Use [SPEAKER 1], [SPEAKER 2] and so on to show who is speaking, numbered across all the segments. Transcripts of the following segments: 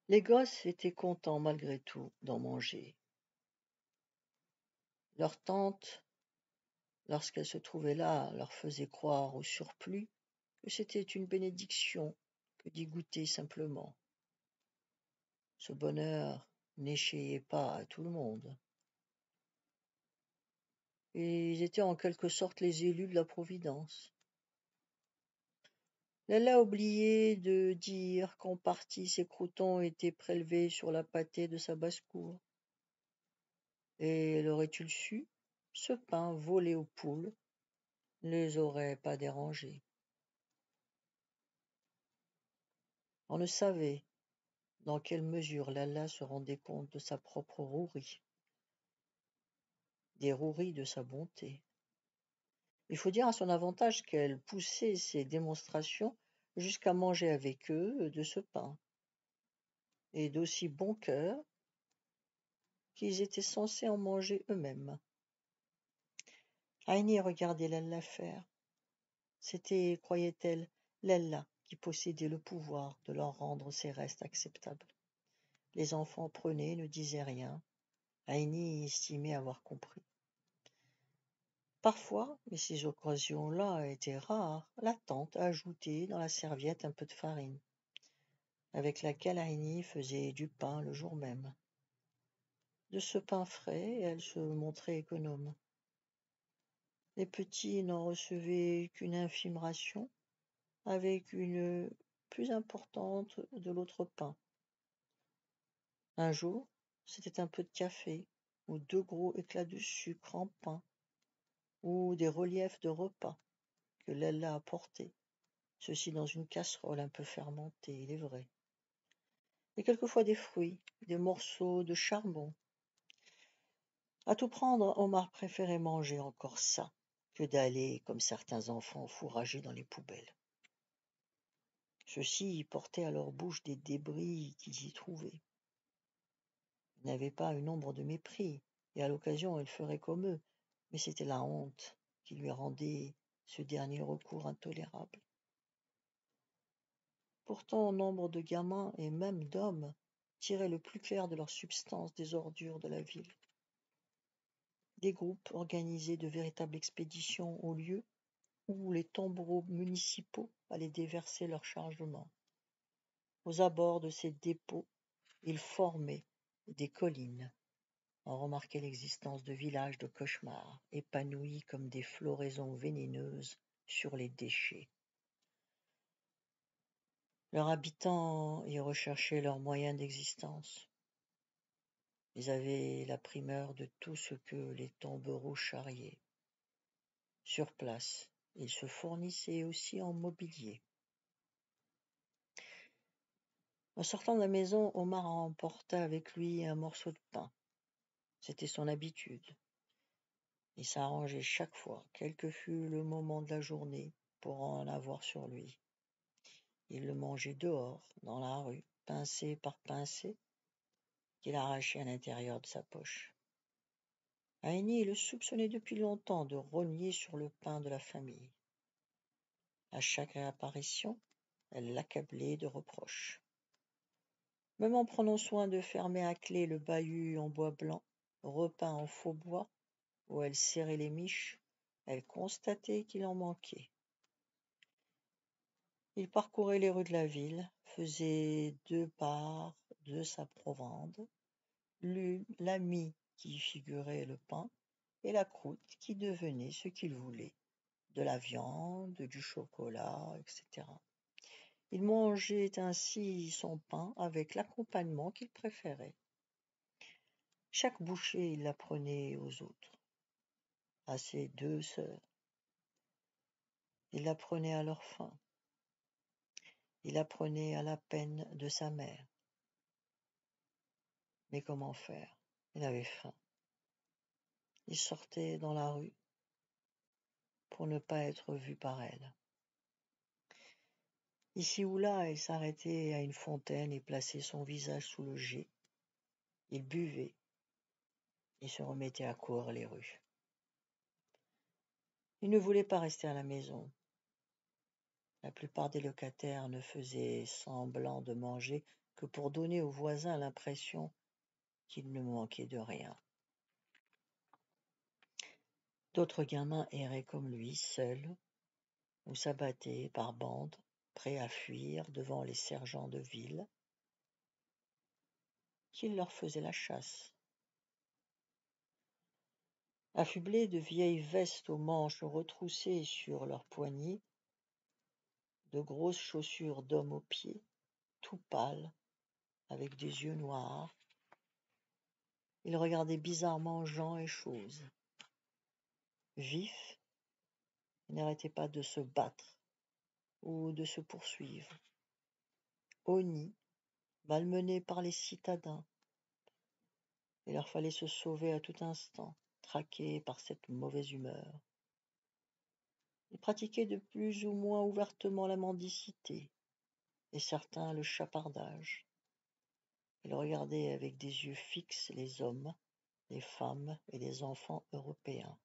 [SPEAKER 1] Les gosses étaient contents malgré tout d'en manger. Leur tante, lorsqu'elle se trouvait là, leur faisait croire au surplus que c'était une bénédiction que d'y goûter simplement. Ce bonheur n'échayait pas à tout le monde. Et ils étaient en quelque sorte les élus de la Providence. Lalla oubliait de dire qu'en partie ses croûtons étaient prélevés sur la pâtée de sa basse-cour. Et l'aurait-il su, ce pain volé aux poules ne les aurait pas dérangés. On ne savait dans quelle mesure Lalla se rendait compte de sa propre rouerie, des roueries de sa bonté. Il faut dire à son avantage qu'elle poussait ses démonstrations jusqu'à manger avec eux de ce pain, et d'aussi bon cœur qu'ils étaient censés en manger eux-mêmes. Heini regardait Lalla faire. C'était, croyait-elle, Lalla qui possédait le pouvoir de leur rendre ces restes acceptables. Les enfants prenaient, ne disaient rien. Heini estimait avoir compris. Parfois, mais ces occasions-là étaient rares, la tante ajoutait dans la serviette un peu de farine, avec laquelle Heini faisait du pain le jour même. De ce pain frais, elle se montrait économe. Les petits n'en recevaient qu'une infime ration, avec une plus importante de l'autre pain. Un jour, c'était un peu de café, ou 2 gros éclats de sucre en pain, ou des reliefs de repas que Lalla apportait, ceci dans une casserole un peu fermentée, il est vrai. Et quelquefois des fruits, des morceaux de charbon. À tout prendre, Omar préférait manger encore ça que d'aller, comme certains enfants, fourrager dans les poubelles. Ceux-ci portaient à leur bouche des débris qu'ils y trouvaient. Ils n'avaient pas une ombre de mépris, et à l'occasion elle ferait comme eux, mais c'était la honte qui lui rendait ce dernier recours intolérable. Pourtant, nombre de gamins et même d'hommes tiraient le plus clair de leur substance des ordures de la ville. Des groupes organisaient de véritables expéditions aux lieux où les tombereaux municipaux allaient déverser leurs chargements. Aux abords de ces dépôts, ils formaient des collines. On remarquait l'existence de villages de cauchemars, épanouis comme des floraisons vénéneuses sur les déchets. Leurs habitants y recherchaient leurs moyens d'existence. Ils avaient la primeur de tout ce que les tombereaux charriaient. Sur place, ils se fournissaient aussi en mobilier. En sortant de la maison, Omar emporta avec lui un morceau de pain. C'était son habitude. Il s'arrangeait chaque fois, quel que fût le moment de la journée, pour en avoir sur lui. Il le mangeait dehors, dans la rue, pincé par pincé, qu'il arrachait à l'intérieur de sa poche. Heini le soupçonnait depuis longtemps de rogner sur le pain de la famille. À chaque réapparition, elle l'accablait de reproches. Même en prenant soin de fermer à clé le bahut en bois blanc, repeint en faux bois, où elle serrait les miches, elle constatait qu'il en manquait. Il parcourait les rues de la ville, faisait 2 parts de sa provende, la mie qui y figurait le pain, et la croûte qui devenait ce qu'il voulait, de la viande, du chocolat, etc. Il mangeait ainsi son pain avec l'accompagnement qu'il préférait. Chaque bouchée, il la prenait aux autres, à ses 2 sœurs. Il la prenait à leur faim. Il la prenait à la peine de sa mère. Mais comment faire? Il avait faim. Il sortait dans la rue pour ne pas être vu par elle. Ici ou là, il s'arrêtait à une fontaine et plaçait son visage sous le jet. Il buvait et se remettait à courir les rues. Il ne voulait pas rester à la maison. La plupart des locataires ne faisaient semblant de manger que pour donner aux voisins l'impression qu'il ne manquait de rien. D'autres gamins erraient comme lui, seuls, ou s'abattaient par bandes, prêts à fuir devant les sergents de ville, qui leur faisaient la chasse. Affublés de vieilles vestes aux manches retroussées sur leurs poignets, de grosses chaussures d'homme aux pieds, tout pâles, avec des yeux noirs, ils regardaient bizarrement gens et choses. Vifs, ils n'arrêtaient pas de se battre ou de se poursuivre. Honnis, malmenés par les citadins, il leur fallait se sauver à tout instant, traqués par cette mauvaise humeur. Ils pratiquaient de plus ou moins ouvertement la mendicité, et certains le chapardage. Ils regardaient avec des yeux fixes les hommes, les femmes et les enfants européens.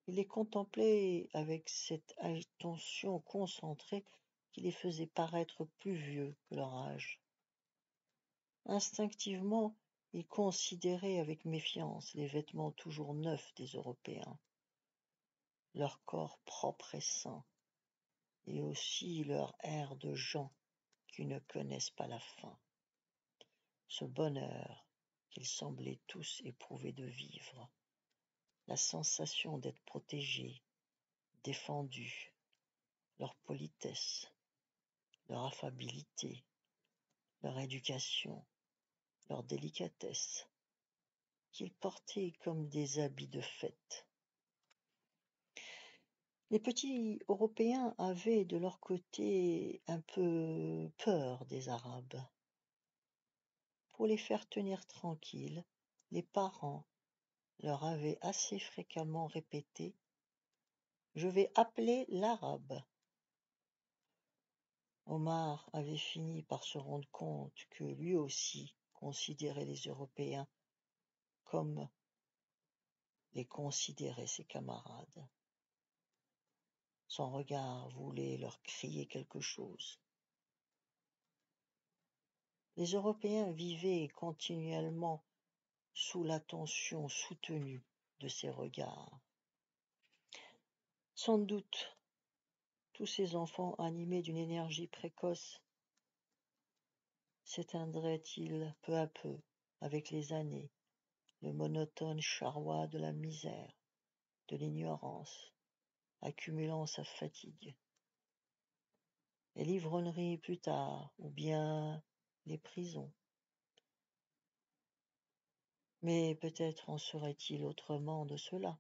[SPEAKER 1] Ils les contemplaient avec cette attention concentrée qui les faisait paraître plus vieux que leur âge. Instinctivement, ils considéraient avec méfiance les vêtements toujours neufs des Européens, leur corps propre et sain, et aussi leur air de gens qui ne connaissent pas la faim. Ce bonheur qu'ils semblaient tous éprouver de vivre, la sensation d'être protégés, défendus, leur politesse, leur affabilité, leur éducation, leur délicatesse, qu'ils portaient comme des habits de fête. Les petits Européens avaient de leur côté un peu peur des Arabes. Pour les faire tenir tranquilles, les parents leur avaient assez fréquemment répété « Je vais appeler l'Arabe ». Omar avait fini par se rendre compte que lui aussi considérait les Européens comme les considéraient ses camarades. Son regard voulait leur crier quelque chose. Les Européens vivaient continuellement sous l'attention soutenue de ses regards. Sans doute, tous ces enfants animés d'une énergie précoce s'éteindraient-ils peu à peu, avec les années, le monotone charroi de la misère, de l'ignorance, accumulant sa fatigue. Et l'ivrognerie plus tard, ou bien les prisons. Mais peut-être en serait-il autrement de cela.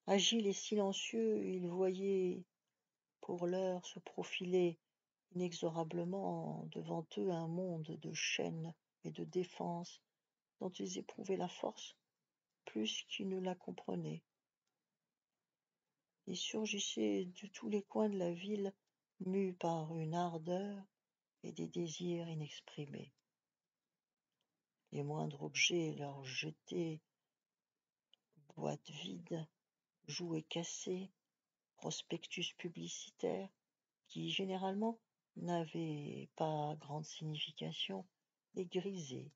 [SPEAKER 1] Agiles et silencieux, ils voyaient pour l'heure se profiler inexorablement devant eux un monde de chaînes et de défenses dont ils éprouvaient la force plus qu'ils ne la comprenaient. Ils surgissaient de tous les coins de la ville, mus par une ardeur et des désirs inexprimés. Les moindres objets leur jetaient boîtes vides, jouets cassés, prospectus publicitaires, qui généralement n'avaient pas grande signification, les grisaient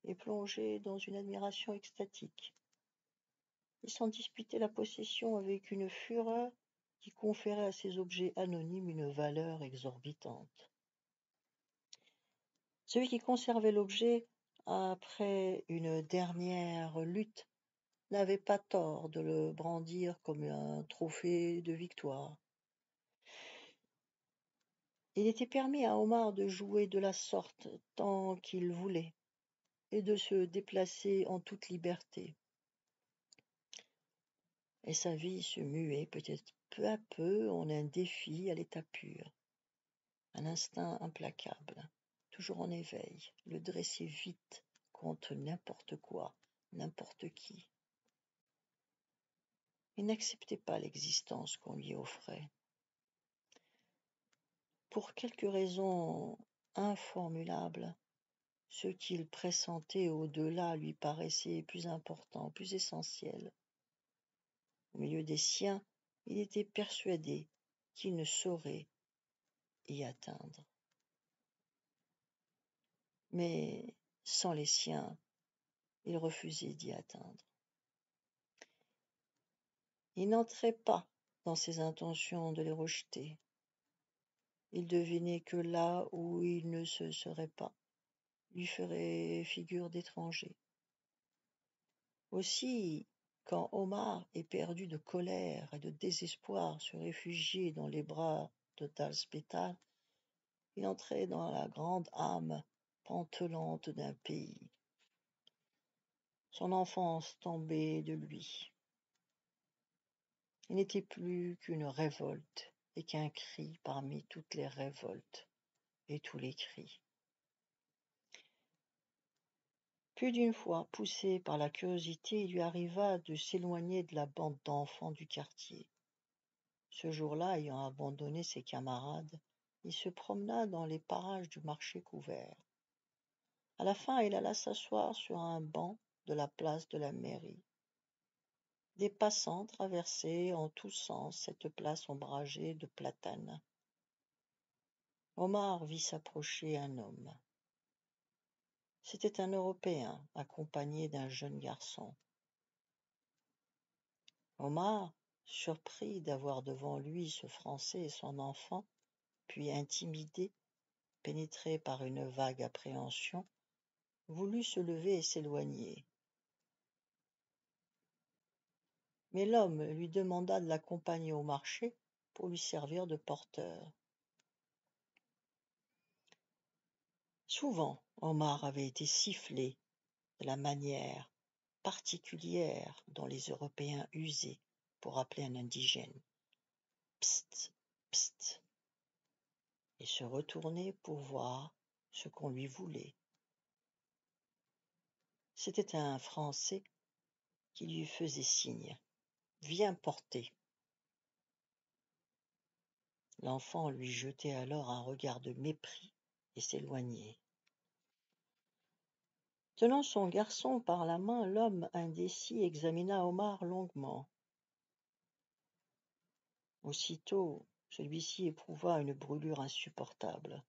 [SPEAKER 1] et plongeaient dans une admiration extatique. Ils s'en disputaient la possession avec une fureur qui conférait à ces objets anonymes une valeur exorbitante. Celui qui conservait l'objet après une dernière lutte n'avait pas tort de le brandir comme un trophée de victoire. Il était permis à Omar de jouer de la sorte tant qu'il voulait et de se déplacer en toute liberté. Et sa vie se muait peut-être peu à peu en un défi à l'état pur, un instinct implacable, toujours en éveil, le dressait vite contre n'importe quoi, n'importe qui. Il n'acceptait pas l'existence qu'on lui offrait. Pour quelques raisons informulables, ce qu'il pressentait au-delà lui paraissait plus important, plus essentiel. Au milieu des siens, il était persuadé qu'il ne saurait y atteindre. Mais sans les siens, il refusait d'y atteindre. Il n'entrait pas dans ses intentions de les rejeter. Il devinait que là où il ne se serait pas, lui ferait figure d'étranger. Aussi, quand Omar, éperdu de colère et de désespoir, se réfugiait dans les bras de Talspetal, il entrait dans la grande âme pantelante d'un pays. Son enfance tombait de lui. Il n'était plus qu'une révolte et qu'un cri parmi toutes les révoltes et tous les cris. Plus d'une fois, poussé par la curiosité, il lui arriva de s'éloigner de la bande d'enfants du quartier. Ce jour-là, ayant abandonné ses camarades, il se promena dans les parages du marché couvert. À la fin, il alla s'asseoir sur un banc de la place de la mairie. Des passants traversaient en tous sens cette place ombragée de platanes. Omar vit s'approcher un homme. C'était un Européen, accompagné d'un jeune garçon. Omar, surpris d'avoir devant lui ce Français et son enfant, puis intimidé, pénétré par une vague appréhension, voulut se lever et s'éloigner. Mais l'homme lui demanda de l'accompagner au marché pour lui servir de porteur. Souvent, Omar avait été sifflé de la manière particulière dont les Européens usaient pour appeler un indigène. Psst, psst, et se retourner pour voir ce qu'on lui voulait. C'était un Français qui lui faisait signe. Viens porter. L'enfant lui jetait alors un regard de mépris et s'éloignait. Tenant son garçon par la main, l'homme indécis examina Omar longuement. Aussitôt, celui-ci éprouva une brûlure insupportable.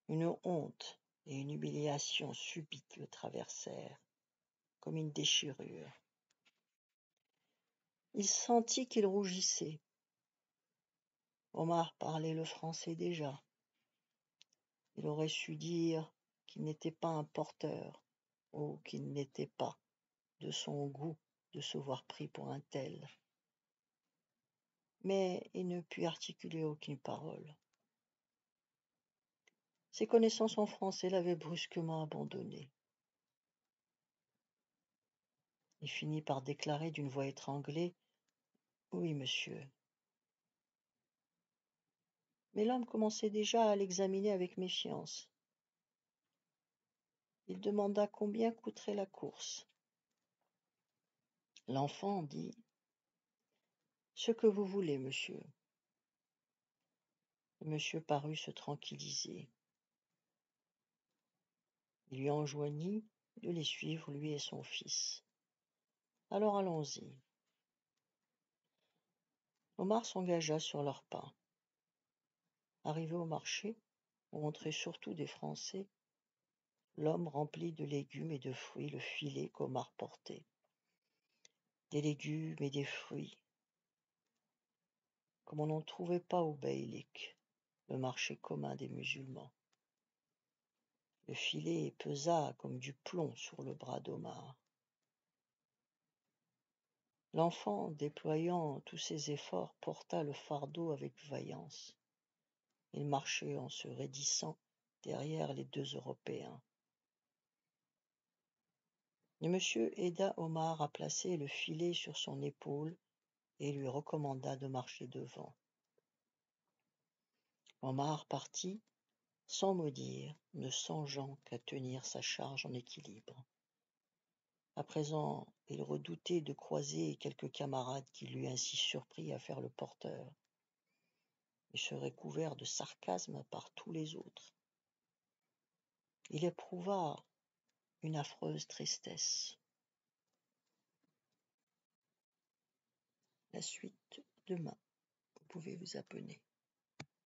[SPEAKER 1] Une honte et une humiliation subite le traversèrent, comme une déchirure. Il sentit qu'il rougissait. Omar parlait le français déjà. Il aurait su dire qu'il n'était pas un porteur, ou qu'il n'était pas de son goût de se voir pris pour un tel. Mais il ne put articuler aucune parole. Ses connaissances en français l'avaient brusquement abandonné. Il finit par déclarer d'une voix étranglée : « Oui, monsieur. » Mais l'homme commençait déjà à l'examiner avec méfiance. Il demanda combien coûterait la course. L'enfant dit : « Ce que vous voulez, monsieur. » Le monsieur parut se tranquilliser. Il lui enjoignit de les suivre, lui et son fils. Alors allons-y. Omar s'engagea sur leurs pas. Arrivé au marché, où entraient surtout des Français, l'homme remplit de légumes et de fruits le filet qu'Omar portait. Des légumes et des fruits, comme on n'en trouvait pas au Beylik, le marché commun des musulmans. Le filet pesa comme du plomb sur le bras d'Omar. L'enfant, déployant tous ses efforts, porta le fardeau avec vaillance. Il marchait en se raidissant derrière les deux Européens. Le monsieur aida Omar à placer le filet sur son épaule et lui recommanda de marcher devant. Omar partit, sans mot dire, ne songeant qu'à tenir sa charge en équilibre. À présent, il redoutait de croiser quelques camarades qui l'eût ainsi surpris à faire le porteur. Il serait couvert de sarcasme par tous les autres. Il éprouva une affreuse tristesse. La suite demain. Vous pouvez vous abonner.